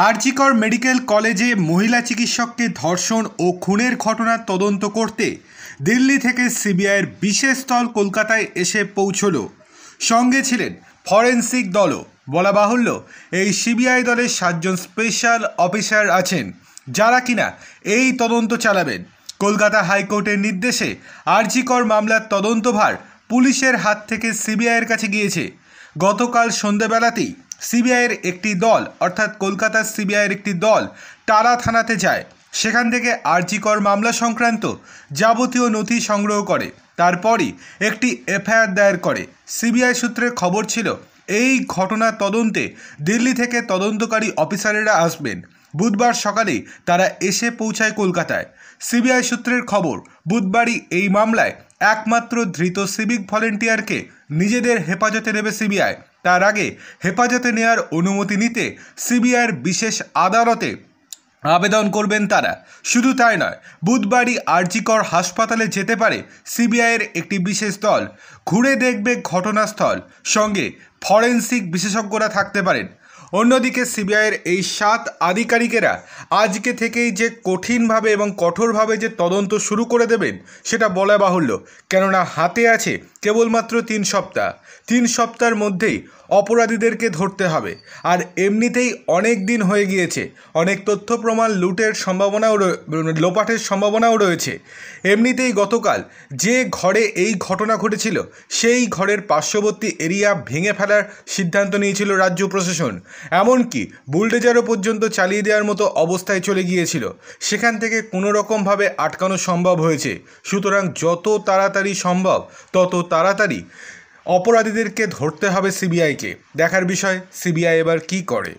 RG Kar medical কলেজে মহিলা চিকিৎসককে ধর্ষণ ও খুনের ঘটনার তদন্ত করতে দিল্লি থেকে সিবিআইয়ের বিশেষ দল কলকাতায় এসে পৌঁছল। সঙ্গে ছিলেন ফরেন্সিক দলও। বলা বাহুল্য, এই সিবিআই দলের 7 জন স্পেশাল অফিসার আছেন, যারা কিনা এই তদন্ত চালাবেন। কলকাতা হাইকোর্টের নির্দেশে আরজিকর মামলার তদন্তভার পুলিশের হাত থেকে সিবিআইয়ের কাছে গিয়েছে। গতকাল সন্ধ্যাবেলাতেই সিবিআইয়ের একটি দল, অর্থাৎ কলকাতার সিবিআইয়ের একটি দল টালা থানাতে যায়। সেখান থেকে আরজিকর মামলা সংক্রান্ত যাবতীয় নথি সংগ্রহ করে, তারপরই একটি এফআইআর দায়ের করে। সিবিআই সূত্রের খবর ছিল, এই ঘটনার তদন্তে দিল্লি থেকে তদন্তকারী অফিসারেরা আসবেন। বুধবার সকালেই তারা এসে পৌঁছায় কলকাতায়। সিবিআই সূত্রের খবর, বুধবারই এই মামলায় একমাত্র ধৃত সিভিক ভলেন্টিয়ারকে নিজেদের হেফাজতে নেবে সিবিআই। তার আগে হেফাজতে নেওয়ার অনুমতি নিতে সিবিআইয়ের বিশেষ আদালতে আবেদন করবেন তারা। শুধু তাই নয়, বুধবারই আরজিকর হাসপাতালে যেতে পারে সিবিআইয়ের একটি বিশেষ দল। ঘুরে দেখবে ঘটনাস্থল, সঙ্গে ফরেন্সিক বিশেষজ্ঞরা থাকতে পারেন। অন্যদিকে সিবিআইয়ের এই 7 আধিকারিকেরা আজকে থেকেই যে কঠিনভাবে এবং কঠোরভাবে যে তদন্ত শুরু করে দেবেন সেটা বলা বাহুল্য, কেননা হাতে আছে কেবলমাত্র 3 সপ্তাহ। 3 সপ্তাহের মধ্যেই অপরাধীদেরকে ধরতে হবে। আর এমনিতেই অনেক দিন হয়ে গিয়েছে, অনেক তথ্য প্রমাণ লুটের সম্ভাবনাও লোপাটের সম্ভাবনাও রয়েছে। এমনিতেই গতকাল যে ঘরে এই ঘটনা ঘটেছিল সেই ঘরের পার্শ্ববর্তী এরিয়া ভেঙে ফেলার সিদ্ধান্ত নিয়েছিল রাজ্য প্রশাসন। এমনকি বুলডোজারও পর্যন্ত চালিয়ে দেওয়ার মতো অবস্থায় চলে গিয়েছিল। সেখান থেকে কোনো রকমভাবে আটকানো সম্ভব হয়েছে। সুতরাং যত তাড়াতাড়ি সম্ভব তত তাড়াতাড়ি অপরাধীদেরকে ধরতে হবে সিবিআইকে। দেখার বিষয় সিবিআই এবার কী করে।